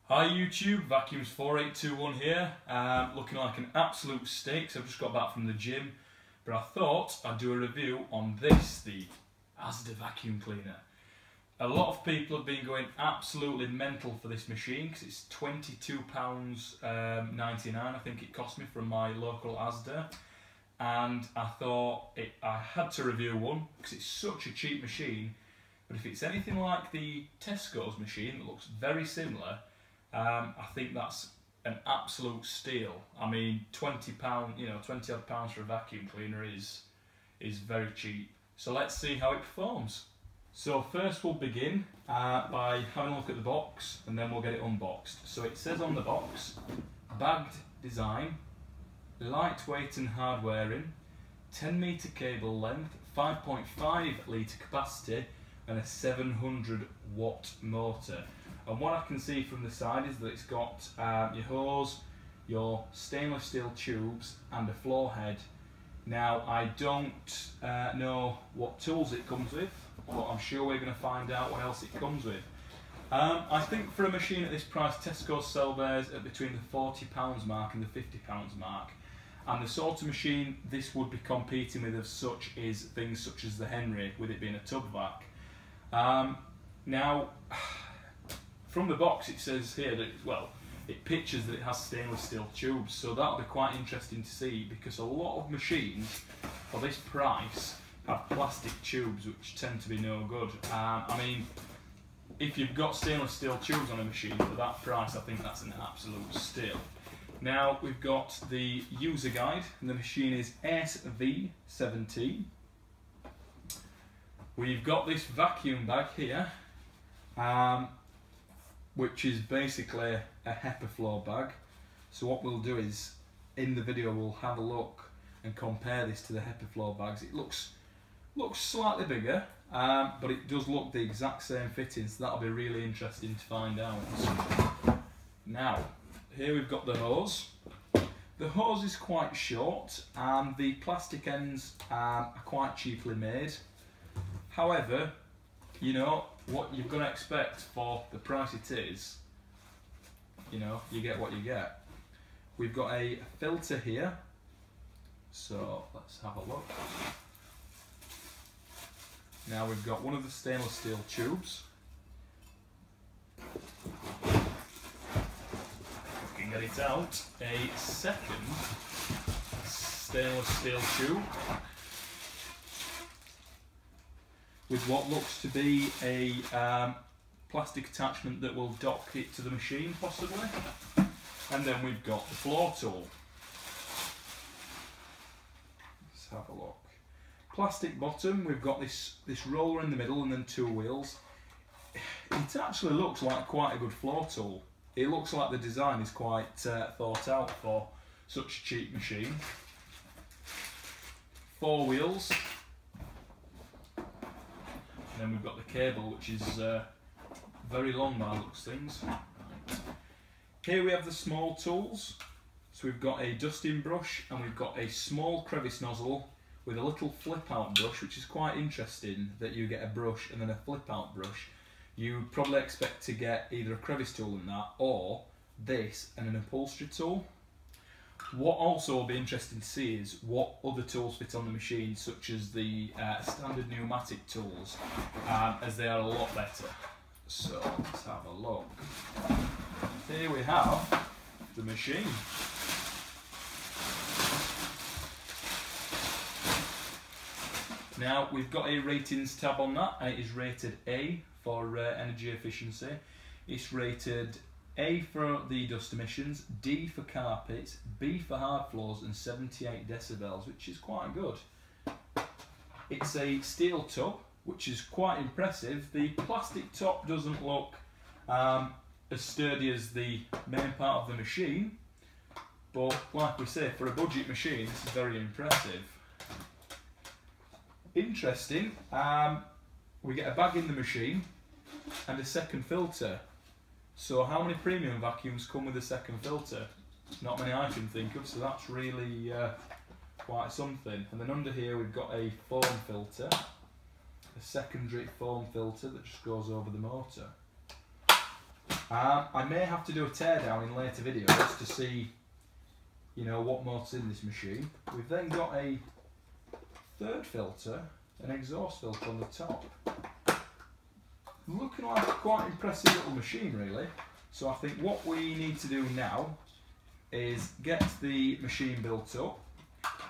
Hi YouTube, Vacuums4821 here, looking like an absolute steak. So I've just got back from the gym, but I thought I'd do a review on this, the Asda vacuum cleaner. A lot of people have been going absolutely mental for this machine because it's £22.99 I think it cost me from my local Asda, and I thought I had to review one because it's such a cheap machine. But if it's anything like the Tesco's machine that looks very similar, I think that's an absolute steal. I mean, £20, £20 odd pounds for a vacuum cleaner is very cheap. So let's see how it performs. So first we'll begin by having a look at the box, and then we'll get it unboxed. So it says on the box, bagged design, lightweight and hard wearing, 10 metre cable length, 5.5 litre capacity, and a 700 watt motor. And what I can see from the side is that it's got your hose, your stainless steel tubes and a floor head. Now I don't know what tools it comes with, but I'm sure we're going to find out what else it comes with. I think for a machine at this price, Tesco's sell theirs at between the £40 mark and the £50 mark. And the sort of machine this would be competing with as such is things such as the Henry, with it being a tub vac. Now, from the box it says here that, well, it pictures that it has stainless steel tubes, so that'll be quite interesting to see, because a lot of machines for this price have plastic tubes which tend to be no good. I mean, if you've got stainless steel tubes on a machine for that price, I think that's an absolute steal. Now we've got the user guide, and the machine is ASV-17. We've got this vacuum bag here, which is basically a HEPA floor bag. So what we'll do is, in the video, we'll have a look and compare this to the HEPA floor bags. It looks slightly bigger, but it does look the exact same fitting, so that'll be really interesting to find out. Now, here we've got the hose. The hose is quite short, and the plastic ends are quite cheaply made. However, you know, what you're going to expect for the price it is, you know, you get what you get. We've got a filter here, so let's have a look. Now we've got one of the stainless steel tubes. If we can get it out, a second stainless steel tube with what looks to be a plastic attachment that will dock it to the machine, possibly. And then we've got the floor tool. Let's have a look. Plastic bottom, we've got this roller in the middle and then two wheels. It actually looks like quite a good floor tool. It looks like the design is quite thought out for such a cheap machine. 4 wheels. And then we've got the cable, which is very long by the looks of things. Here we have the small tools. So we've got a dusting brush, and we've got a small crevice nozzle with a little flip out brush, which is quite interesting that you get a brush and then a flip out brush. You probably expect to get either a crevice tool in that, or this and an upholstery tool. What also will be interesting to see is what other tools fit on the machine, such as the standard pneumatic tools, as they are a lot better. So let's have a look. Here we have the machine. Now we've got a ratings tab on that, and it is rated A for energy efficiency. It's rated A for the dust emissions, D for carpets, B for hard floors, and 78 decibels, which is quite good. It's a steel tub, which is quite impressive. The plastic top doesn't look as sturdy as the main part of the machine, but like we say, for a budget machine, this is very impressive. Interesting, we get a bag in the machine and a second filter. So how many premium vacuums come with a second filter? Not many I can think of, so that's really quite something. And then under here we've got a foam filter, a secondary foam filter that just goes over the motor. I may have to do a teardown in later videos to see, you know, what mode's in this machine. We've then got a third filter, an exhaust filter on the top. Looking like a quite impressive little machine really. So I think what we need to do now is get the machine built up,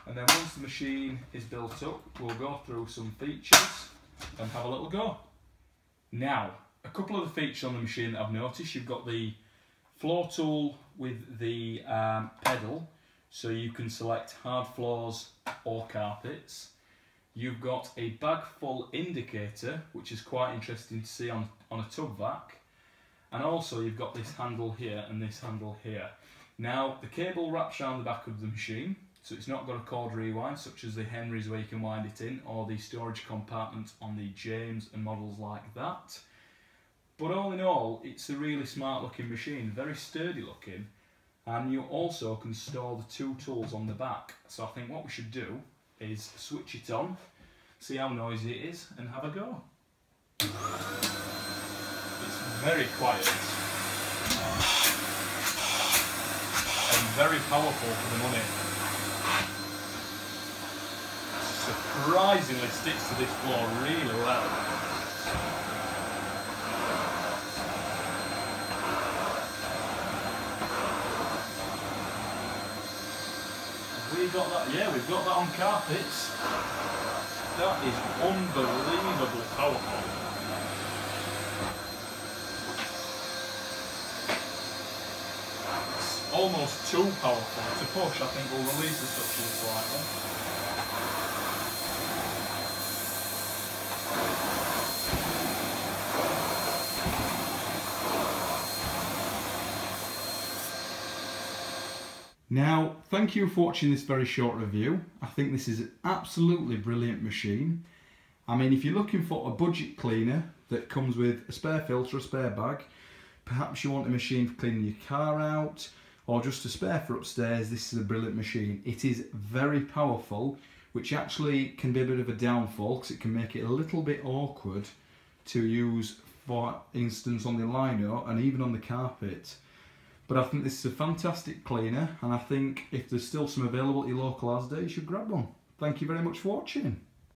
and then once the machine is built up we'll go through some features and have a little go. Now, a couple of the features on the machine that I've noticed: you've got the floor tool with the pedal, so you can select hard floors or carpets. You've got a bag full indicator, which is quite interesting to see on a tub vac, and also you've got this handle here and this handle here. Now the cable wraps around the back of the machine, so it's not got a cord rewind such as the Henry's where you can wind it in, or the storage compartment on the James and models like that. But all in all, it's a really smart looking machine, very sturdy looking, and you also can store the two tools on the back. So I think what we should do is switch it on, see how noisy it is, and have a go. It's very quiet and very powerful for the money. Surprisingly sticks to this floor really well. We've got that, yeah, we've got that on carpets. That is unbelievably powerful. It's almost too powerful to push. I think we'll release the suction slightly. Now, thank you for watching this very short review. I think this is an absolutely brilliant machine. I mean, if you're looking for a budget cleaner that comes with a spare filter, a spare bag, perhaps you want a machine for cleaning your car out, or just a spare for upstairs, this is a brilliant machine. It is very powerful, which actually can be a bit of a downfall because it can make it a little bit awkward to use, for instance, on the lino and even on the carpet. But I think this is a fantastic cleaner, and I think if there's still some available at your local Asda, you should grab one. Thank you very much for watching.